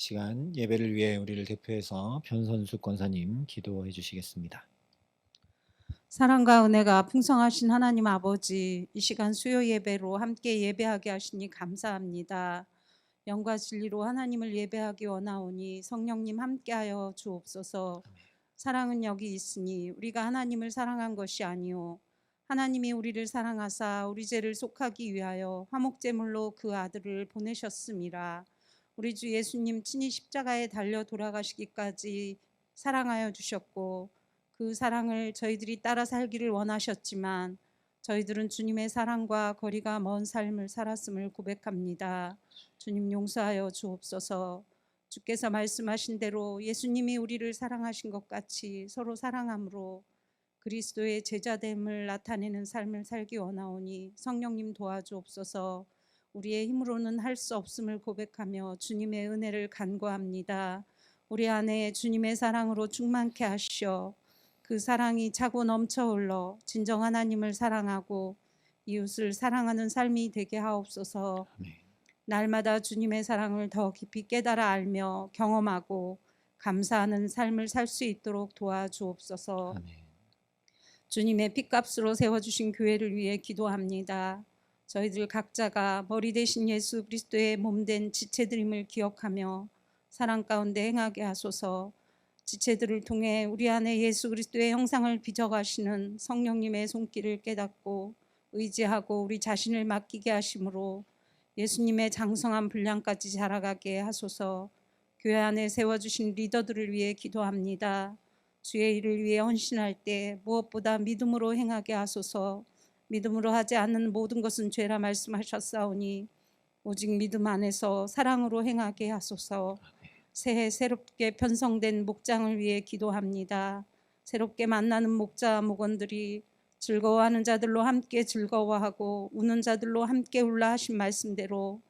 시간 예배를 위해 우리를 대표해서 변선수 권사님 기도해 주시겠습니다. 사랑과 은혜가 풍성하신 하나님 아버지, 이 시간 수요 예배로 함께 예배하게 하시니 감사합니다. 영과 진리로 하나님을 예배하기 원하오니 성령님 함께하여 주옵소서. 사랑은 여기 있으니 우리가 하나님을 사랑한 것이 아니요 하나님이 우리를 사랑하사 우리 죄를 속하기 위하여 화목제물로 그 아들을 보내셨음이라. 우리 주 예수님 친히 십자가에 달려 돌아가시기까지 사랑하여 주셨고 그 사랑을 저희들이 따라 살기를 원하셨지만 저희들은 주님의 사랑과 거리가 먼 삶을 살았음을 고백합니다. 주님 용서하여 주옵소서. 주께서 말씀하신 대로 예수님이 우리를 사랑하신 것 같이 서로 사랑함으로 그리스도의 제자됨을 나타내는 삶을 살기 원하오니 성령님 도와주옵소서. 우리의 힘으로는 할 수 없음을 고백하며 주님의 은혜를 간구합니다. 우리 안에 주님의 사랑으로 충만케 하시어 그 사랑이 차고 넘쳐 흘러 진정 하나님을 사랑하고 이웃을 사랑하는 삶이 되게 하옵소서. 아멘. 날마다 주님의 사랑을 더 깊이 깨달아 알며 경험하고 감사하는 삶을 살 수 있도록 도와주옵소서. 아멘. 주님의 핏값으로 세워주신 교회를 위해 기도합니다. 저희들 각자가 머리 대신 예수 그리스도의 몸된 지체들임을 기억하며 사랑 가운데 행하게 하소서. 지체들을 통해 우리 안에 예수 그리스도의 형상을 빚어가시는 성령님의 손길을 깨닫고 의지하고 우리 자신을 맡기게 하심으로 예수님의 장성한 분량까지 자라가게 하소서. 교회 안에 세워주신 리더들을 위해 기도합니다. 주의 일을 위해 헌신할 때 무엇보다 믿음으로 행하게 하소서. 믿음으로 하지 않는 모든 것은 죄라 말씀하셨사오니 오직 믿음 안에서 사랑으로 행하게 하소서. 새해 새롭게 편성된 목장을 위해 기도합니다. 새롭게 만나는 목자와 목원들이 즐거워하는 자들로 함께 즐거워하고 우는 자들로 함께 울라 하신 말씀대로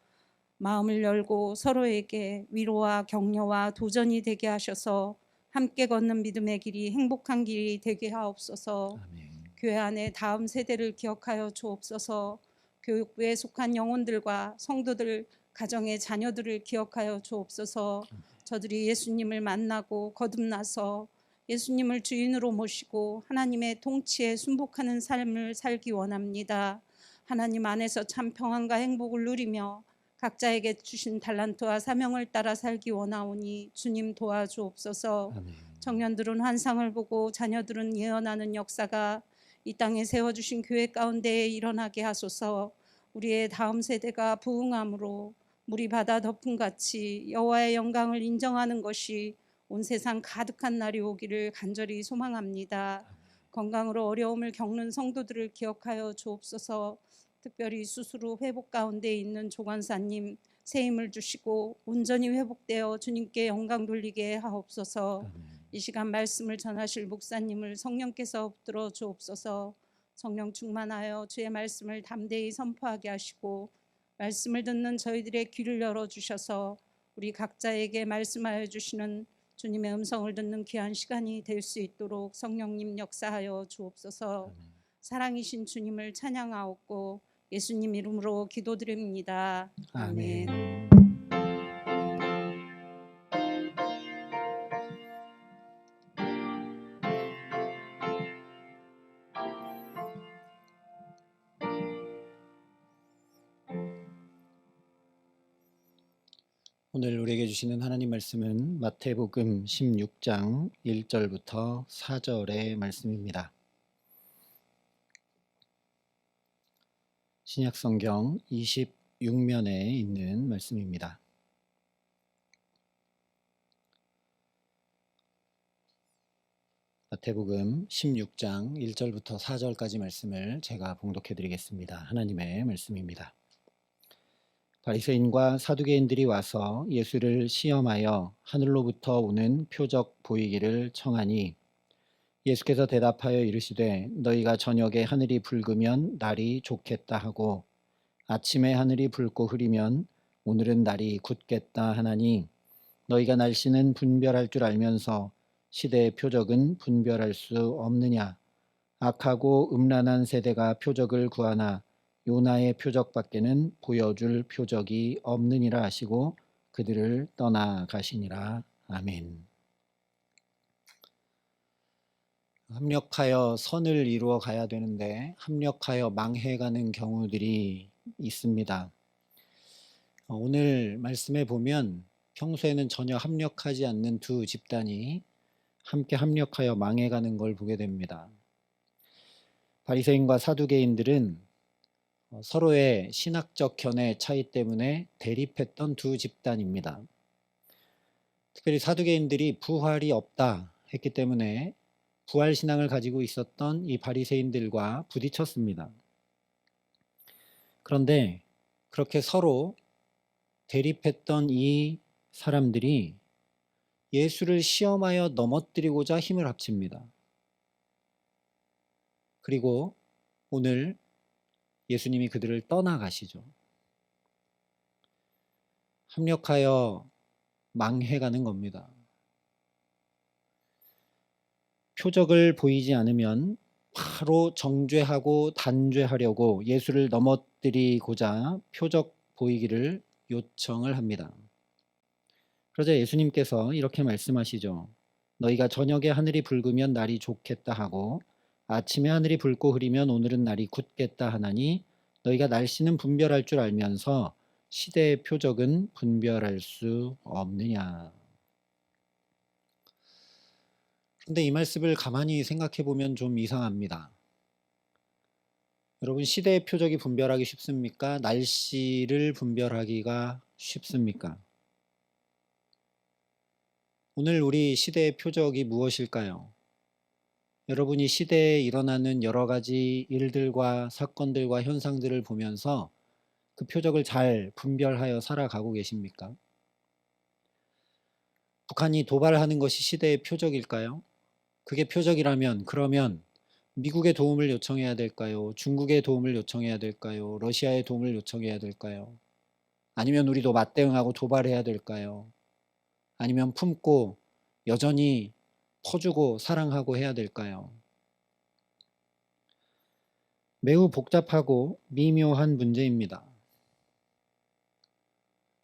마음을 열고 서로에게 위로와 격려와 도전이 되게 하셔서 함께 걷는 믿음의 길이 행복한 길이 되게 하옵소서. 아멘. 교회 안에 다음 세대를 기억하여 주옵소서. 교육부에 속한 영혼들과 성도들 가정의 자녀들을 기억하여 주옵소서. 저들이 예수님을 만나고 거듭나서 예수님을 주인으로 모시고 하나님의 통치에 순복하는 삶을 살기 원합니다. 하나님 안에서 참 평안과 행복을 누리며 각자에게 주신 달란트와 사명을 따라 살기 원하오니 주님 도와주옵소서. 아멘. 청년들은 환상을 보고 자녀들은 예언하는 역사가 이 땅에 세워주신 교회 가운데에 일어나게 하소서. 우리의 다음 세대가 부흥함으로 물이 바다 덮음같이 여호와의 영광을 인정하는 것이 온 세상 가득한 날이 오기를 간절히 소망합니다. 건강으로 어려움을 겪는 성도들을 기억하여 주옵소서. 특별히 수술 후 회복 가운데 있는 조관사님 새 힘을 주시고 온전히 회복되어 주님께 영광 돌리게 하옵소서. 아멘. 이 시간 말씀을 전하실 목사님을 성령께서 붙들어 주옵소서. 성령 충만하여 주의 말씀을 담대히 선포하게 하시고 말씀을 듣는 저희들의 귀를 열어주셔서 우리 각자에게 말씀하여 주시는 주님의 음성을 듣는 귀한 시간이 될 수 있도록 성령님 역사하여 주옵소서. 아멘. 사랑이신 주님을 찬양하옵고 예수님 이름으로 기도드립니다. 아멘. 아멘. 오늘 우리에게 주시는 하나님 말씀은 마태복음 16장 1절부터 4절의 말씀입니다. 신약성경 26면에 있는 말씀입니다. 마태복음 16장 1절부터 4절까지 말씀을 제가 봉독해 드리겠습니다. 하나님의 말씀입니다. 바리새인과 사두개인들이 와서 예수를 시험하여 하늘로부터 오는 표적 보이기를 청하니 예수께서 대답하여 이르시되 너희가 저녁에 하늘이 붉으면 날이 좋겠다 하고 아침에 하늘이 붉고 흐리면 오늘은 날이 굳겠다 하나니 너희가 날씨는 분별할 줄 알면서 시대의 표적은 분별할 수 없느냐. 악하고 음란한 세대가 표적을 구하나 요나의 표적밖에는 보여줄 표적이 없느니라 하시고 그들을 떠나가시니라. 아멘. 합력하여 선을 이루어 가야 되는데 합력하여 망해가는 경우들이 있습니다. 오늘 말씀에 보면 평소에는 전혀 합력하지 않는 두 집단이 함께 합력하여 망해가는 걸 보게 됩니다. 바리새인과 사두개인들은 서로의 신학적 견해 차이 때문에 대립했던 두 집단입니다. 특별히 사두개인들이 부활이 없다 했기 때문에 부활 신앙을 가지고 있었던 이 바리새인들과 부딪혔습니다. 그런데 그렇게 서로 대립했던 이 사람들이 예수를 시험하여 넘어뜨리고자 힘을 합칩니다. 그리고 오늘 예수님이 그들을 떠나가시죠. 합력하여 망해가는 겁니다. 표적을 보이지 않으면 바로 정죄하고 단죄하려고 예수를 넘어뜨리고자 표적 보이기를 요청을 합니다. 그러자 예수님께서 이렇게 말씀하시죠. 너희가 저녁에 하늘이 붉으면 날이 좋겠다 하고 아침에 하늘이 붉고 흐리면 오늘은 날이 굳겠다 하나니 너희가 날씨는 분별할 줄 알면서 시대의 표적은 분별할 수 없느냐. 그런데 이 말씀을 가만히 생각해 보면 좀 이상합니다. 여러분, 시대의 표적이 분별하기 쉽습니까? 날씨를 분별하기가 쉽습니까? 오늘 우리 시대의 표적이 무엇일까요? 여러분이 시대에 일어나는 여러 가지 일들과 사건들과 현상들을 보면서 그 표적을 잘 분별하여 살아가고 계십니까? 북한이 도발하는 것이 시대의 표적일까요? 그게 표적이라면 그러면 미국의 도움을 요청해야 될까요? 중국의 도움을 요청해야 될까요? 러시아의 도움을 요청해야 될까요? 아니면 우리도 맞대응하고 도발해야 될까요? 아니면 품고 여전히 퍼주고 사랑하고 해야 될까요? 매우 복잡하고 미묘한 문제입니다.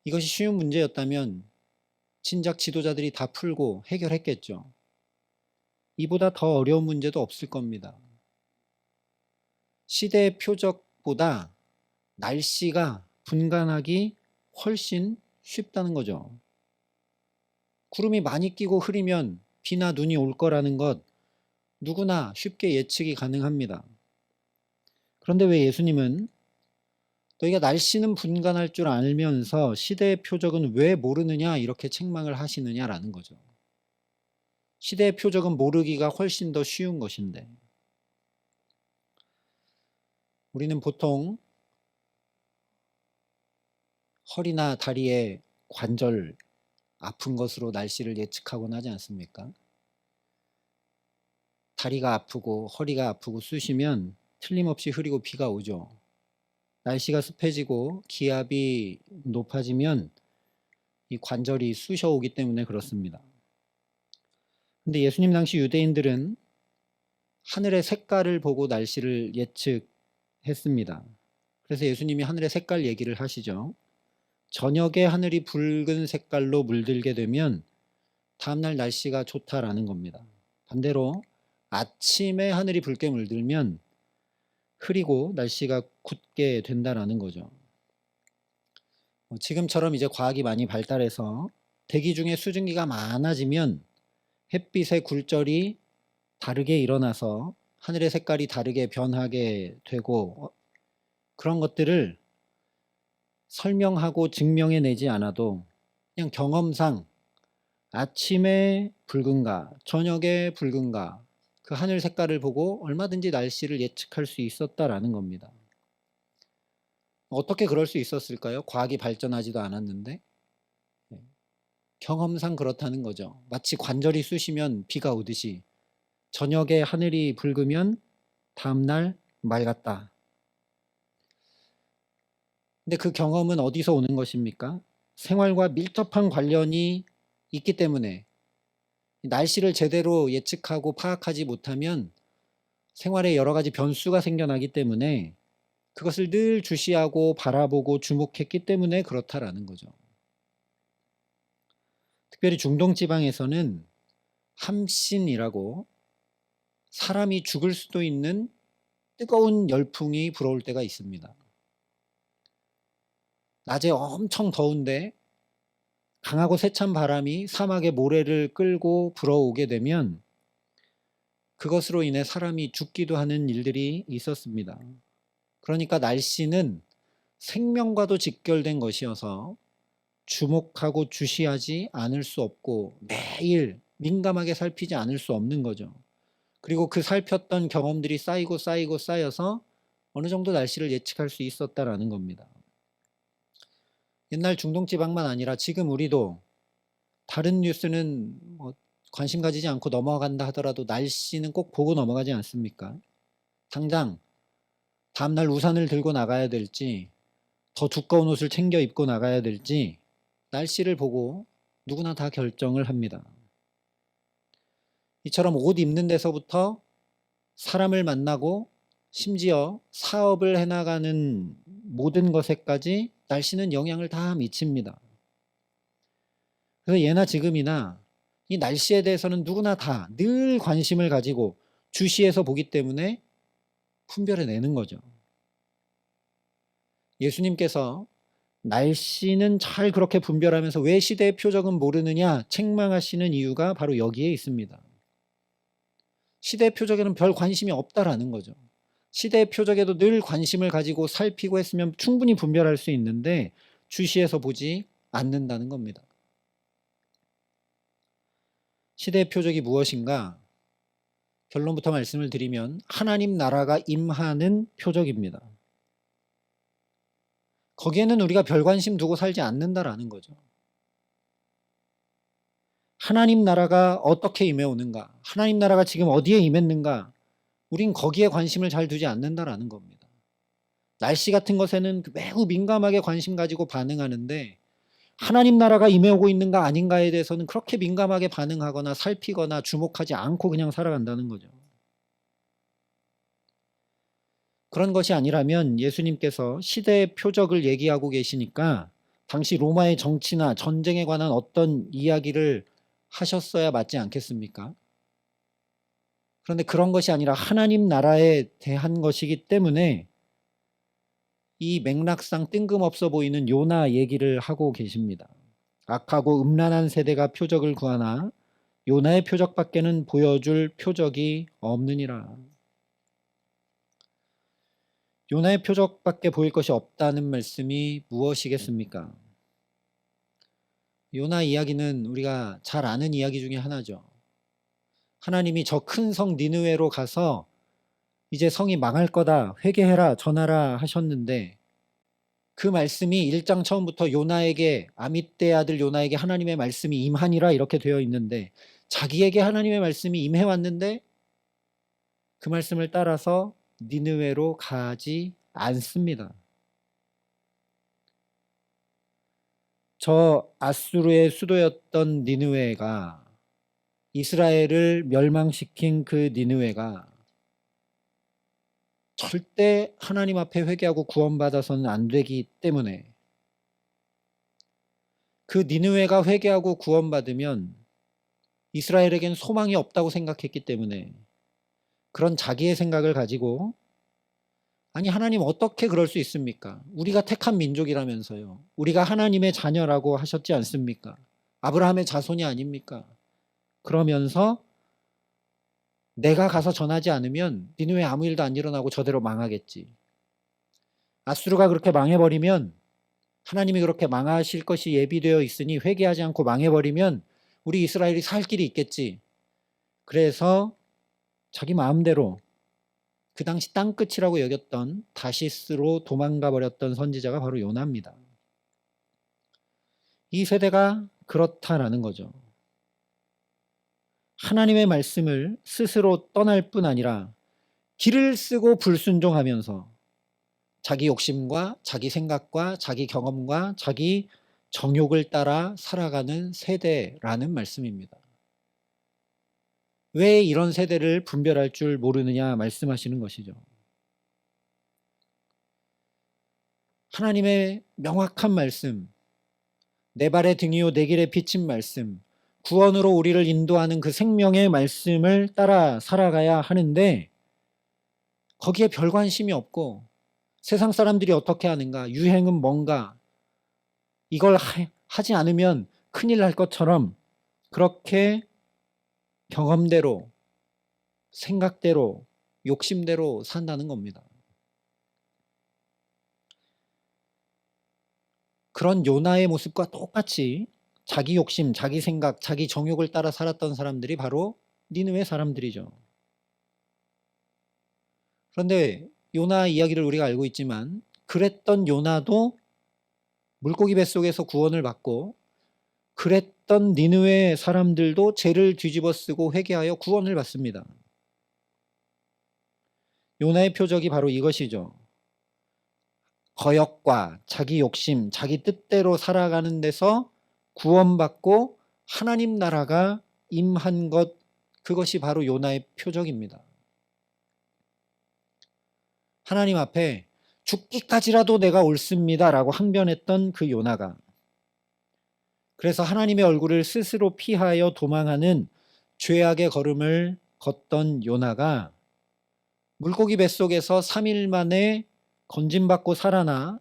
이것이 쉬운 문제였다면 진작 지도자들이 다 풀고 해결했겠죠. 이보다 더 어려운 문제도 없을 겁니다. 시대의 표적보다 날씨가 분간하기 훨씬 쉽다는 거죠. 구름이 많이 끼고 흐리면 비나 눈이 올 거라는 것 누구나 쉽게 예측이 가능합니다. 그런데 왜 예수님은 너희가 날씨는 분간할 줄 알면서 시대의 표적은 왜 모르느냐 이렇게 책망을 하시느냐라는 거죠. 시대의 표적은 모르기가 훨씬 더 쉬운 것인데 우리는 보통 허리나 다리에 관절 아픈 것으로 날씨를 예측하곤 하지 않습니까? 다리가 아프고 허리가 아프고 쑤시면 틀림없이 흐리고 비가 오죠. 날씨가 습해지고 기압이 높아지면 이 관절이 쑤셔오기 때문에 그렇습니다. 근데 예수님 당시 유대인들은 하늘의 색깔을 보고 날씨를 예측했습니다. 그래서 예수님이 하늘의 색깔 얘기를 하시죠. 저녁에 하늘이 붉은 색깔로 물들게 되면 다음날 날씨가 좋다라는 겁니다. 반대로 아침에 하늘이 붉게 물들면 흐리고 날씨가 굳게 된다라는 거죠. 지금처럼 이제 과학이 많이 발달해서 대기 중에 수증기가 많아지면 햇빛의 굴절이 다르게 일어나서 하늘의 색깔이 다르게 변하게 되고 그런 것들을 설명하고 증명해내지 않아도 그냥 경험상 아침에 붉은가 저녁에 붉은가 그 하늘 색깔을 보고 얼마든지 날씨를 예측할 수 있었다라는 겁니다. 어떻게 그럴 수 있었을까요? 과학이 발전하지도 않았는데 경험상 그렇다는 거죠. 마치 관절이 쑤시면 비가 오듯이 저녁에 하늘이 붉으면 다음날 맑았다. 근데 그 경험은 어디서 오는 것입니까? 생활과 밀접한 관련이 있기 때문에 날씨를 제대로 예측하고 파악하지 못하면 생활에 여러 가지 변수가 생겨나기 때문에 그것을 늘 주시하고 바라보고 주목했기 때문에 그렇다라는 거죠. 특별히 중동 지방에서는 함신이라고 사람이 죽을 수도 있는 뜨거운 열풍이 불어올 때가 있습니다. 낮에 엄청 더운데 강하고 세찬 바람이 사막의 모래를 끌고 불어오게 되면 그것으로 인해 사람이 죽기도 하는 일들이 있었습니다. 그러니까 날씨는 생명과도 직결된 것이어서 주목하고 주시하지 않을 수 없고 매일 민감하게 살피지 않을 수 없는 거죠. 그리고 그 살폈던 경험들이 쌓여서 어느 정도 날씨를 예측할 수 있었다라는 겁니다. 옛날 중동 지방만 아니라 지금 우리도 다른 뉴스는 관심 가지지 않고 넘어간다 하더라도 날씨는 꼭 보고 넘어가지 않습니까? 당장 다음날 우산을 들고 나가야 될지 더 두꺼운 옷을 챙겨 입고 나가야 될지 날씨를 보고 누구나 다 결정을 합니다. 이처럼 옷 입는 데서부터 사람을 만나고 심지어 사업을 해나가는 모든 것에까지 날씨는 영향을 다 미칩니다. 그래서 예나 지금이나 이 날씨에 대해서는 누구나 다 늘 관심을 가지고 주시해서 보기 때문에 분별해내는 거죠. 예수님께서 날씨는 잘 그렇게 분별하면서 왜 시대의 표적은 모르느냐 책망하시는 이유가 바로 여기에 있습니다. 시대의 표적에는 별 관심이 없다라는 거죠. 시대의 표적에도 늘 관심을 가지고 살피고 했으면 충분히 분별할 수 있는데 주시해서 보지 않는다는 겁니다. 시대의 표적이 무엇인가? 결론부터 말씀을 드리면 하나님 나라가 임하는 표적입니다. 거기에는 우리가 별 관심 두고 살지 않는다라는 거죠. 하나님 나라가 어떻게 임해오는가? 하나님 나라가 지금 어디에 임했는가? 우린 거기에 관심을 잘 두지 않는다라는 겁니다. 날씨 같은 것에는 매우 민감하게 관심 가지고 반응하는데 하나님 나라가 임해오고 있는가 아닌가에 대해서는 그렇게 민감하게 반응하거나 살피거나 주목하지 않고 그냥 살아간다는 거죠. 그런 것이 아니라면 예수님께서 시대의 표적을 얘기하고 계시니까 당시 로마의 정치나 전쟁에 관한 어떤 이야기를 하셨어야 맞지 않겠습니까? 그런데 그런 것이 아니라 하나님 나라에 대한 것이기 때문에 이 맥락상 뜬금없어 보이는 요나 얘기를 하고 계십니다. 악하고 음란한 세대가 표적을 구하나 요나의 표적밖에는 보여줄 표적이 없느니라. 요나의 표적밖에 보일 것이 없다는 말씀이 무엇이겠습니까? 요나 이야기는 우리가 잘 아는 이야기 중에 하나죠. 하나님이 저 큰 성 니느웨로 가서 이제 성이 망할 거다, 회개해라, 전하라 하셨는데 그 말씀이 1장 처음부터 요나에게, 아mit대 아들 요나에게 하나님의 말씀이 임하니라 이렇게 되어 있는데 자기에게 하나님의 말씀이 임해왔는데 그 말씀을 따라서 니느웨로 가지 않습니다. 저 아수르의 수도였던 니느웨가, 이스라엘을 멸망시킨 그 니느웨가 절대 하나님 앞에 회개하고 구원받아서는 안 되기 때문에 그 니느웨가 회개하고 구원받으면 이스라엘에겐 소망이 없다고 생각했기 때문에 그런 자기의 생각을 가지고 아니 하나님 어떻게 그럴 수 있습니까? 우리가 택한 민족이라면서요. 우리가 하나님의 자녀라고 하셨지 않습니까? 아브라함의 자손이 아닙니까? 그러면서 내가 가서 전하지 않으면 니느웨 아무 일도 안 일어나고 저대로 망하겠지. 아수르가 그렇게 망해버리면 하나님이 그렇게 망하실 것이 예비되어 있으니 회개하지 않고 망해버리면 우리 이스라엘이 살 길이 있겠지. 그래서 자기 마음대로 그 당시 땅끝이라고 여겼던 다시스로 도망가 버렸던 선지자가 바로 요나입니다. 이 세대가 그렇다라는 거죠. 하나님의 말씀을 스스로 떠날 뿐 아니라 길을 쓰고 불순종하면서 자기 욕심과 자기 생각과 자기 경험과 자기 정욕을 따라 살아가는 세대라는 말씀입니다. 왜 이런 세대를 분별할 줄 모르느냐 말씀하시는 것이죠. 하나님의 명확한 말씀, 내 발의 등이요 내 길에 비친 말씀, 구원으로 우리를 인도하는 그 생명의 말씀을 따라 살아가야 하는데 거기에 별 관심이 없고 세상 사람들이 어떻게 하는가, 유행은 뭔가, 이걸 하지 않으면 큰일 날 것처럼 그렇게 경험대로, 생각대로, 욕심대로 산다는 겁니다. 그런 요나의 모습과 똑같이 자기 욕심, 자기 생각, 자기 정욕을 따라 살았던 사람들이 바로 니느웨 사람들이죠. 그런데 요나 이야기를 우리가 알고 있지만 그랬던 요나도 물고기 뱃속에서 구원을 받고 그랬던 니느웨 사람들도 죄를 뒤집어 쓰고 회개하여 구원을 받습니다. 요나의 표적이 바로 이것이죠. 거역과 자기 욕심, 자기 뜻대로 살아가는 데서 구원받고 하나님 나라가 임한 것, 그것이 바로 요나의 표적입니다. 하나님 앞에 죽기까지라도 내가 옳습니다 라고 항변했던 그 요나가, 그래서 하나님의 얼굴을 스스로 피하여 도망하는 죄악의 걸음을 걷던 요나가 물고기 뱃속에서 3일 만에 건짐받고 살아나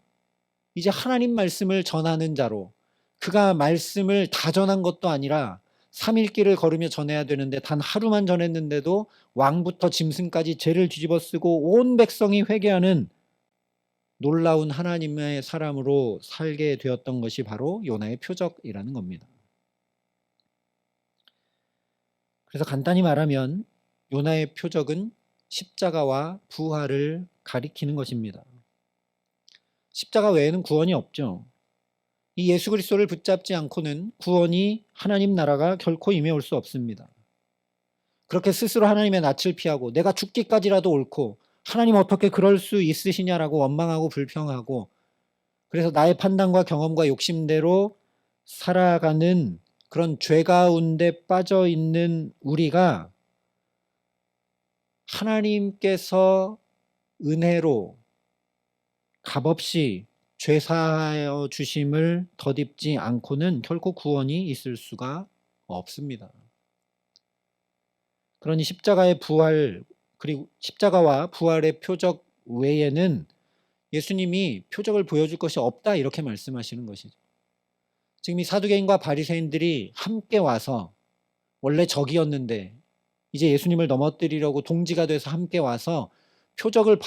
이제 하나님 말씀을 전하는 자로, 그가 말씀을 다 전한 것도 아니라 3일 길을 걸으며 전해야 되는데 단 하루만 전했는데도 왕부터 짐승까지 죄를 뒤집어 쓰고 온 백성이 회개하는 놀라운 하나님의 사람으로 살게 되었던 것이 바로 요나의 표적이라는 겁니다. 그래서 간단히 말하면 요나의 표적은 십자가와 부활을 가리키는 것입니다. 십자가 외에는 구원이 없죠. 이 예수 그리스도를 붙잡지 않고는 구원이, 하나님 나라가 결코 임해올 수 없습니다. 그렇게 스스로 하나님의 낯을 피하고 내가 죽기까지라도 옳고 하나님 어떻게 그럴 수 있으시냐라고 원망하고 불평하고, 그래서 나의 판단과 경험과 욕심대로 살아가는 그런 죄 가운데 빠져 있는 우리가 하나님께서 은혜로 값없이 죄 사하여 주심을 덧입지 않고는 결코 구원이 있을 수가 없습니다. 그러니 십자가의 부활, 그리고 십자가와 부활의 표적 외에는 예수님이 표적을 보여줄 것이 없다, 이렇게 말씀하시는 것이죠. 지금 이 사두개인과 바리새인들이 함께 와서, 원래 적이었는데 이제 예수님을 넘어뜨리려고 동지가 돼서 함께 와서 표적을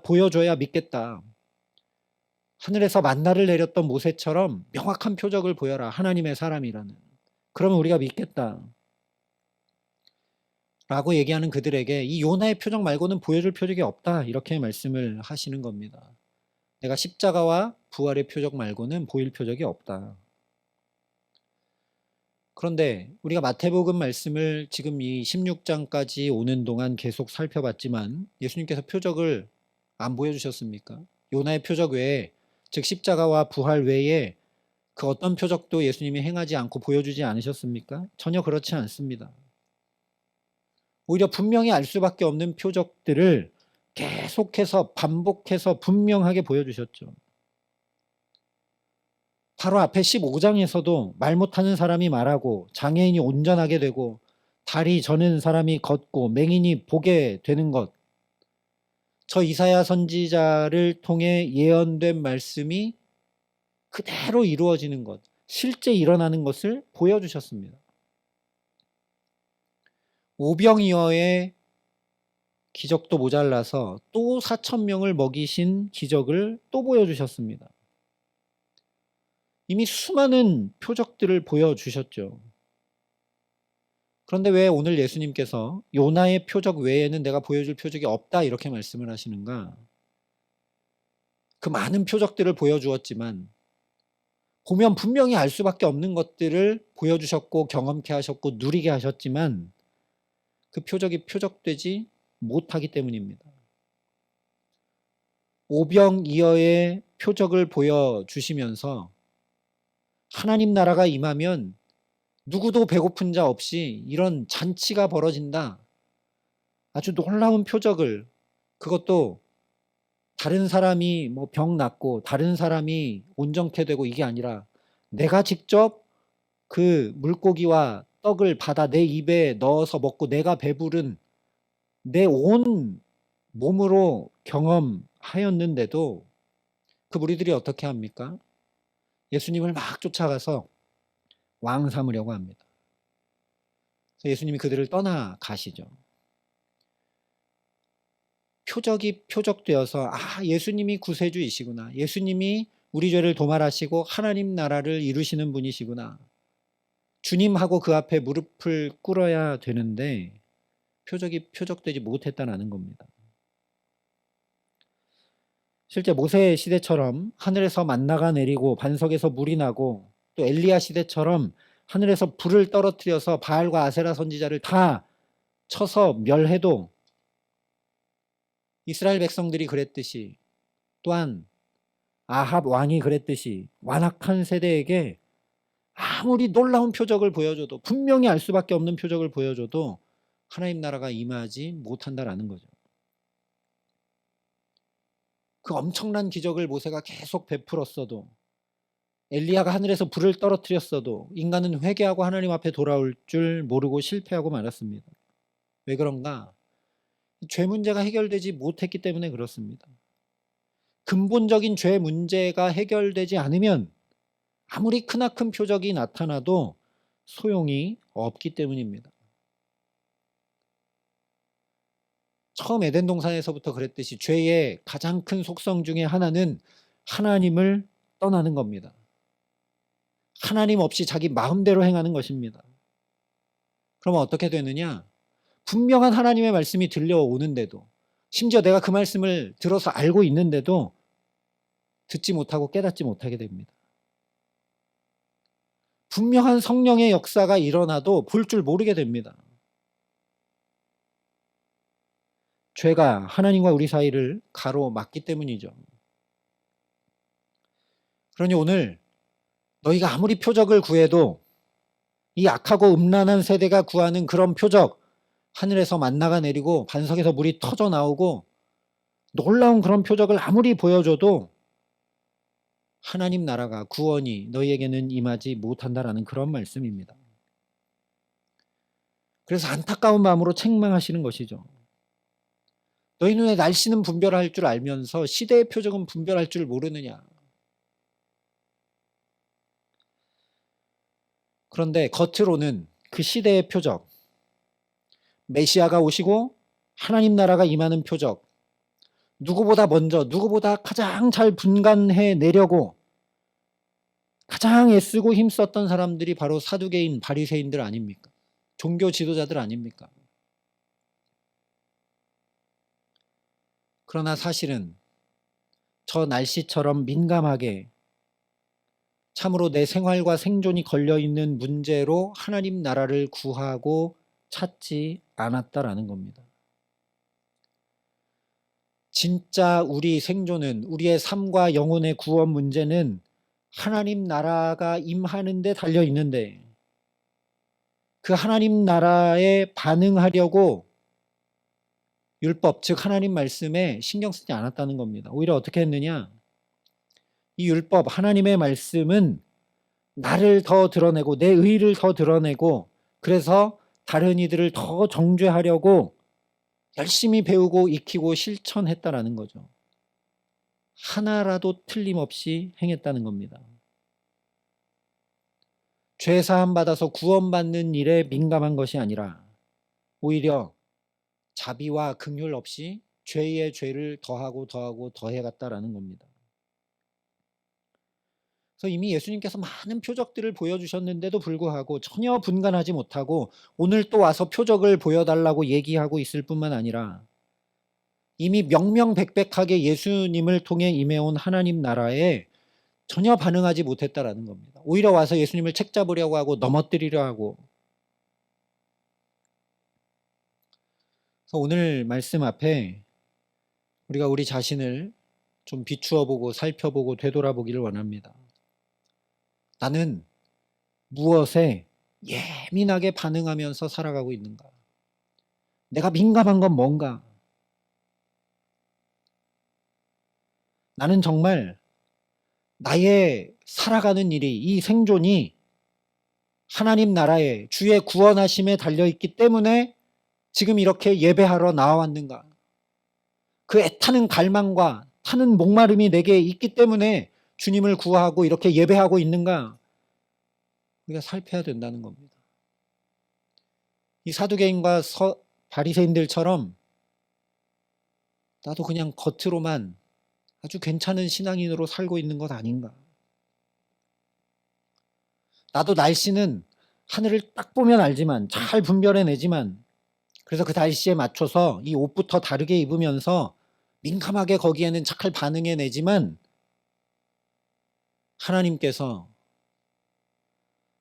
보여줘야 믿겠다. 하늘에서 만나를 내렸던 모세처럼 명확한 표적을 보여라, 하나님의 사람이라는. 그러면 우리가 믿겠다 라고 얘기하는 그들에게 이 요나의 표적 말고는 보여줄 표적이 없다, 이렇게 말씀을 하시는 겁니다. 내가 십자가와 부활의 표적 말고는 보일 표적이 없다. 그런데 우리가 마태복음 말씀을 지금 이 16장까지 오는 동안 계속 살펴봤지만 예수님께서 표적을 안 보여주셨습니까? 요나의 표적 외에, 즉 십자가와 부활 외에 그 어떤 표적도 예수님이 행하지 않고 보여주지 않으셨습니까? 전혀 그렇지 않습니다. 오히려 분명히 알 수밖에 없는 표적들을 계속해서 반복해서 분명하게 보여주셨죠. 바로 앞에 15장에서도 말 못하는 사람이 말하고 장애인이 온전하게 되고 다리 저는 사람이 걷고 맹인이 보게 되는 것, 저 이사야 선지자를 통해 예언된 말씀이 그대로 이루어지는 것, 실제 일어나는 것을 보여주셨습니다. 오병이어의 기적도 모자라서 또 4,000명을 먹이신 기적을 또 보여주셨습니다. 이미 수많은 표적들을 보여주셨죠. 그런데 왜 오늘 예수님께서 요나의 표적 외에는 내가 보여줄 표적이 없다, 이렇게 말씀을 하시는가? 그 많은 표적들을 보여주었지만 보면 분명히 알 수밖에 없는 것들을 보여주셨고 경험케 하셨고 누리게 하셨지만 그 표적이 표적되지 못하기 때문입니다. 오병이어의 표적을 보여주시면서 하나님 나라가 임하면 누구도 배고픈 자 없이 이런 잔치가 벌어진다, 아주 놀라운 표적을, 그것도 다른 사람이 뭐 병 낫고 다른 사람이 온전케 되고 이게 아니라 내가 직접 그 물고기와 떡을 받아 내 입에 넣어서 먹고 내가 배부른 내 온 몸으로 경험하였는데도 그 무리들이 어떻게 합니까? 예수님을 막 쫓아가서 왕 삼으려고 합니다. 그래서 예수님이 그들을 떠나가시죠. 표적이 표적되어서 예수님이 구세주이시구나. 예수님이 우리 죄를 도말하시고 하나님 나라를 이루시는 분이시구나. 주님하고 그 앞에 무릎을 꿇어야 되는데 표적이 표적되지 못했다는 겁니다. 실제 모세 시대처럼 하늘에서 만나가 내리고 반석에서 물이 나고 또 엘리야 시대처럼 하늘에서 불을 떨어뜨려서 바알과 아세라 선지자를 다 쳐서 멸해도 이스라엘 백성들이 그랬듯이 또한 아합 왕이 그랬듯이 완악한 세대에게 아무리 놀라운 표적을 보여줘도 분명히 알 수밖에 없는 표적을 보여줘도 하나님 나라가 임하지 못한다라는 거죠. 그 엄청난 기적을 모세가 계속 베풀었어도 엘리야가 하늘에서 불을 떨어뜨렸어도 인간은 회개하고 하나님 앞에 돌아올 줄 모르고 실패하고 말았습니다. 왜 그런가? 죄 문제가 해결되지 못했기 때문에 그렇습니다. 근본적인 죄 문제가 해결되지 않으면 아무리 크나큰 표적이 나타나도 소용이 없기 때문입니다. 처음 에덴 동산에서부터 그랬듯이 죄의 가장 큰 속성 중에 하나는 하나님을 떠나는 겁니다. 하나님 없이 자기 마음대로 행하는 것입니다. 그러면 어떻게 되느냐? 분명한 하나님의 말씀이 들려오는데도 심지어 내가 그 말씀을 들어서 알고 있는데도 듣지 못하고 깨닫지 못하게 됩니다. 분명한 성령의 역사가 일어나도 볼 줄 모르게 됩니다. 죄가 하나님과 우리 사이를 가로막기 때문이죠. 그러니 오늘 너희가 아무리 표적을 구해도 이 악하고 음란한 세대가 구하는 그런 표적, 하늘에서 만나가 내리고 반석에서 물이 터져 나오고 놀라운 그런 표적을 아무리 보여줘도 하나님 나라가 구원이 너희에게는 임하지 못한다라는 그런 말씀입니다. 그래서 안타까운 마음으로 책망하시는 것이죠. 너희는 왜 날씨는 분별할 줄 알면서 시대의 표적은 분별할 줄 모르느냐. 그런데 겉으로는 그 시대의 표적, 메시아가 오시고 하나님 나라가 임하는 표적, 누구보다 먼저 누구보다 가장 잘 분간해 내려고 가장 애쓰고 힘썼던 사람들이 바로 사두개인 바리새인들 아닙니까? 종교 지도자들 아닙니까? 그러나 사실은 저 날씨처럼 민감하게 참으로 내 생활과 생존이 걸려있는 문제로 하나님 나라를 구하고 찾지 않았다라는 겁니다. 진짜 우리 생존은, 우리의 삶과 영혼의 구원 문제는 하나님 나라가 임하는 데 달려 있는데 그 하나님 나라에 반응하려고 율법, 즉 하나님 말씀에 신경 쓰지 않았다는 겁니다. 오히려 어떻게 했느냐? 이 율법, 하나님의 말씀은 나를 더 드러내고 내 의를 더 드러내고 그래서 다른 이들을 더 정죄하려고 열심히 배우고 익히고 실천했다라는 거죠. 하나라도 틀림없이 행했다는 겁니다. 죄 사함 받아서 구원받는 일에 민감한 것이 아니라 오히려 자비와 긍휼 없이 죄의 죄를 더하고 더해갔다라는 겁니다. 그래서 이미 예수님께서 많은 표적들을 보여주셨는데도 불구하고 전혀 분간하지 못하고 오늘 또 와서 표적을 보여달라고 얘기하고 있을 뿐만 아니라 이미 명명백백하게 예수님을 통해 임해온 하나님 나라에 전혀 반응하지 못했다라는 겁니다. 오히려 와서 예수님을 책잡으려고 하고 넘어뜨리려 하고. 그래서 오늘 말씀 앞에 우리가 우리 자신을 좀 비추어 보고 살펴보고 되돌아보기를 원합니다. 나는 무엇에 예민하게 반응하면서 살아가고 있는가? 내가 민감한 건 뭔가? 나는 정말 나의 살아가는 일이, 이 생존이 하나님 나라에 주의 구원하심에 달려있기 때문에 지금 이렇게 예배하러 나와왔는가? 그 애타는 갈망과 타는 목마름이 내게 있기 때문에 주님을 구하고 이렇게 예배하고 있는가? 우리가 살펴야 된다는 겁니다. 이 사두개인과 바리새인들처럼 나도 그냥 겉으로만 아주 괜찮은 신앙인으로 살고 있는 것 아닌가? 나도 날씨는 하늘을 딱 보면 알지만 잘 분별해내지만 그래서 그 날씨에 맞춰서 이 옷부터 다르게 입으면서 민감하게 거기에는 잘 반응해내지만 하나님께서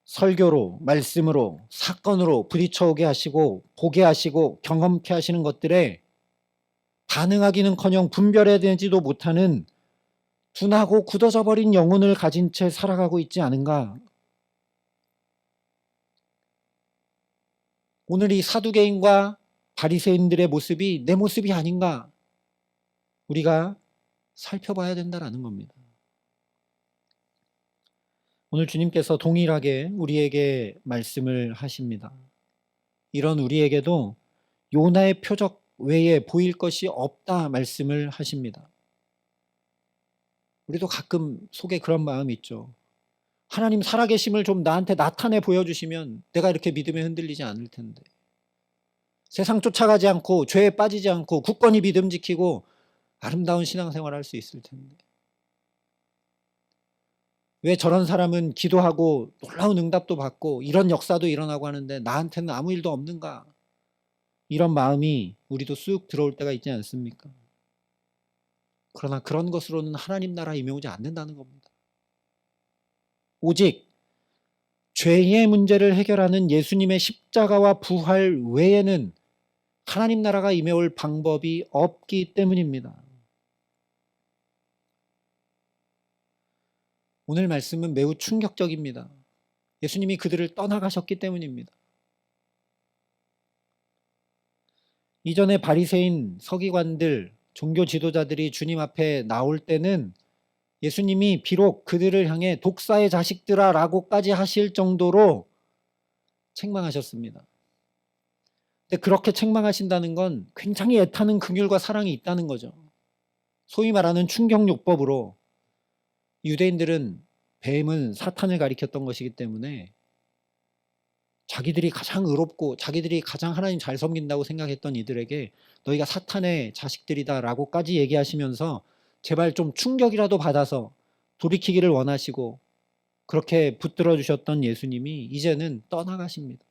설교로, 말씀으로, 사건으로 부딪혀오게 하시고 보게 하시고 경험케 하시는 것들에 반응하기는커녕 분별해내지도 못하는 둔하고 굳어져 버린 영혼을 가진 채 살아가고 있지 않은가? 오늘 이 사두개인과 바리새인들의 모습이 내 모습이 아닌가? 우리가 살펴봐야 된다는 겁니다. 오늘 주님께서 동일하게 우리에게 말씀을 하십니다. 이런 우리에게도 요나의 표적 외에 보일 것이 없다 말씀을 하십니다. 우리도 가끔 속에 그런 마음이 있죠. 하나님 살아계심을 좀 나한테 나타내 보여주시면 내가 이렇게 믿음에 흔들리지 않을 텐데. 세상 쫓아가지 않고 죄에 빠지지 않고 굳건히 믿음 지키고 아름다운 신앙생활 할 수 있을 텐데. 왜 저런 사람은 기도하고 놀라운 응답도 받고 이런 역사도 일어나고 하는데 나한테는 아무 일도 없는가? 이런 마음이 우리도 쑥 들어올 때가 있지 않습니까? 그러나 그런 것으로는 하나님 나라 임해오지 않는다는 겁니다. 오직 죄의 문제를 해결하는 예수님의 십자가와 부활 외에는 하나님 나라가 임해올 방법이 없기 때문입니다. 오늘 말씀은 매우 충격적입니다. 예수님이 그들을 떠나가셨기 때문입니다. 이전에 바리새인, 서기관들, 종교 지도자들이 주님 앞에 나올 때는 예수님이 비록 그들을 향해 독사의 자식들아 라고까지 하실 정도로 책망하셨습니다. 근데 그렇게 책망하신다는 건 굉장히 애타는 긍휼과 사랑이 있다는 거죠. 소위 말하는 충격요법으로 유대인들은 뱀은 사탄을 가리켰던 것이기 때문에 자기들이 가장 의롭고 자기들이 가장 하나님 잘 섬긴다고 생각했던 이들에게 너희가 사탄의 자식들이다 라고까지 얘기하시면서 제발 좀 충격이라도 받아서 돌이키기를 원하시고 그렇게 붙들어 주셨던 예수님이 이제는 떠나가십니다.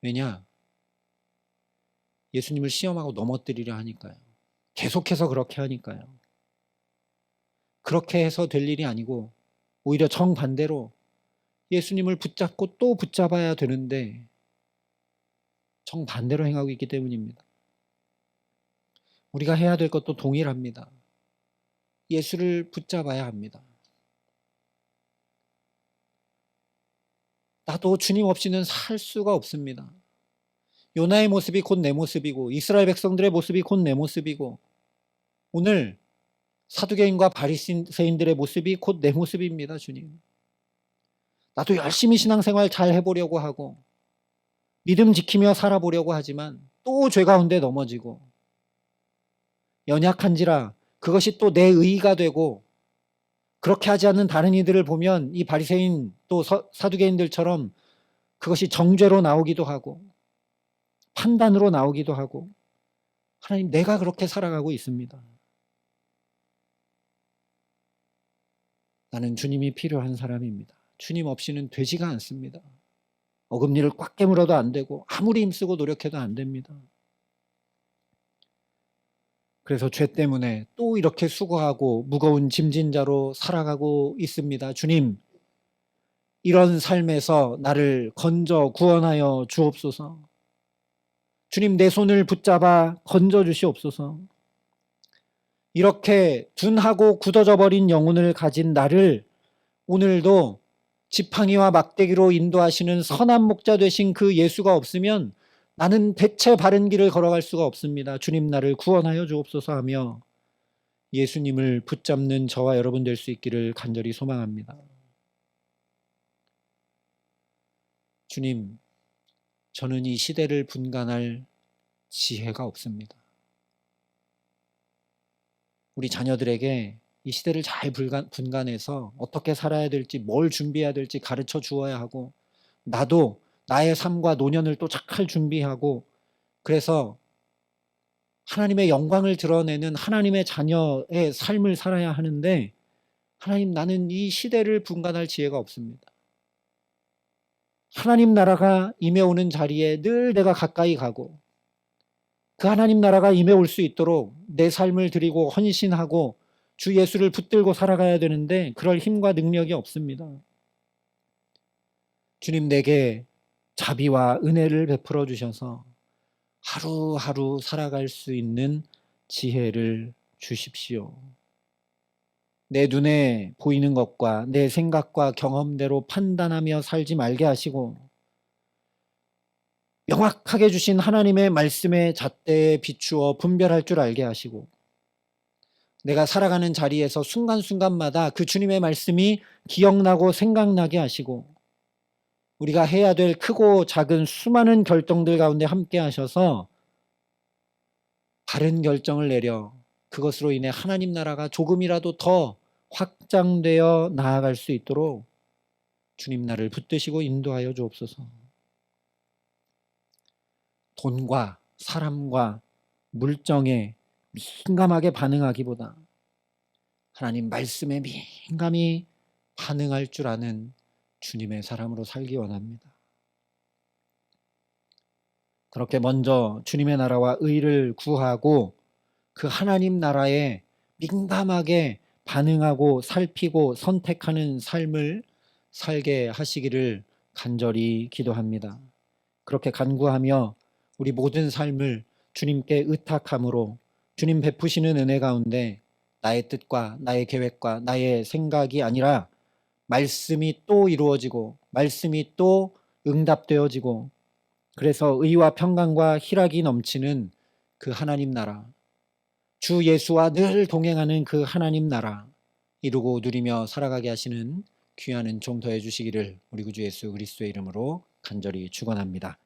왜냐? 예수님을 시험하고 넘어뜨리려 하니까요. 계속해서 그렇게 하니까요. 그렇게 해서 될 일이 아니고 오히려 정반대로 예수님을 붙잡고 또 붙잡아야 되는데 정반대로 행하고 있기 때문입니다. 우리가 해야 될 것도 동일합니다. 예수를 붙잡아야 합니다. 나도 주님 없이는 살 수가 없습니다. 요나의 모습이 곧 내 모습이고 이스라엘 백성들의 모습이 곧 내 모습이고 오늘 사두개인과 바리새인들의 모습이 곧 내 모습입니다. 주님. 나도 열심히 신앙생활 잘 해보려고 하고 믿음 지키며 살아보려고 하지만 또 죄 가운데 넘어지고 연약한지라 그것이 또 내 의의가 되고 그렇게 하지 않는 다른 이들을 보면 이 바리새인 또 사두개인들처럼 그것이 정죄로 나오기도 하고 판단으로 나오기도 하고 하나님 내가 그렇게 살아가고 있습니다. 나는 주님이 필요한 사람입니다. 주님 없이는 되지가 않습니다. 어금니를 꽉 깨물어도 안 되고 아무리 힘쓰고 노력해도 안 됩니다. 그래서 죄 때문에 또 이렇게 수고하고 무거운 짐진 자로 살아가고 있습니다. 주님, 이런 삶에서 나를 건져 구원하여 주옵소서. 주님, 내 손을 붙잡아 건져 주시옵소서. 이렇게 둔하고 굳어져 버린 영혼을 가진 나를 오늘도 지팡이와 막대기로 인도하시는 선한 목자 되신 그 예수가 없으면 나는 대체 바른 길을 걸어갈 수가 없습니다. 주님 나를 구원하여 주옵소서 하며 예수님을 붙잡는 저와 여러분 될 수 있기를 간절히 소망합니다. 주님, 저는 이 시대를 분간할 지혜가 없습니다. 우리 자녀들에게 이 시대를 잘 분간해서 어떻게 살아야 될지, 뭘 준비해야 될지 가르쳐 주어야 하고, 나도 나의 삶과 노년을 또 잘 준비하고, 그래서 하나님의 영광을 드러내는 하나님의 자녀의 삶을 살아야 하는데, 하나님, 나는 이 시대를 분간할 지혜가 없습니다. 하나님 나라가 임해오는 자리에 늘 내가 가까이 가고, 그 하나님 나라가 임해올 수 있도록 내 삶을 드리고 헌신하고 주 예수를 붙들고 살아가야 되는데 그럴 힘과 능력이 없습니다. 주님, 내게 자비와 은혜를 베풀어 주셔서 하루하루 살아갈 수 있는 지혜를 주십시오. 내 눈에 보이는 것과 내 생각과 경험대로 판단하며 살지 말게 하시고, 명확하게 주신 하나님의 말씀의 잣대에 비추어 분별할 줄 알게 하시고, 내가 살아가는 자리에서 순간순간마다 그 주님의 말씀이 기억나고 생각나게 하시고, 우리가 해야 될 크고 작은 수많은 결정들 가운데 함께 하셔서 바른 결정을 내려 그것으로 인해 하나님 나라가 조금이라도 더 확장되어 나아갈 수 있도록 주님 나를 붙드시고 인도하여 주옵소서. 돈과 사람과 물정에 민감하게 반응하기보다 하나님 말씀에 민감히 반응할 줄 아는 주님의 사람으로 살기 원합니다. 그렇게 먼저 주님의 나라와 의를 구하고 그 하나님 나라에 민감하게 반응하고 살피고 선택하는 삶을 살게 하시기를 간절히 기도합니다. 그렇게 간구하며 우리 모든 삶을 주님께 의탁함으로 주님 베푸시는 은혜 가운데 나의 뜻과 나의 계획과 나의 생각이 아니라 말씀이 또 이루어지고 말씀이 또 응답되어지고, 그래서 의와 평강과 희락이 넘치는 그 하나님 나라, 주 예수와 늘 동행하는 그 하나님 나라 이루고 누리며 살아가게 하시는 귀한 은총 더해 주시기를 우리 구주 예수 그리스도의 이름으로 간절히 축원합니다.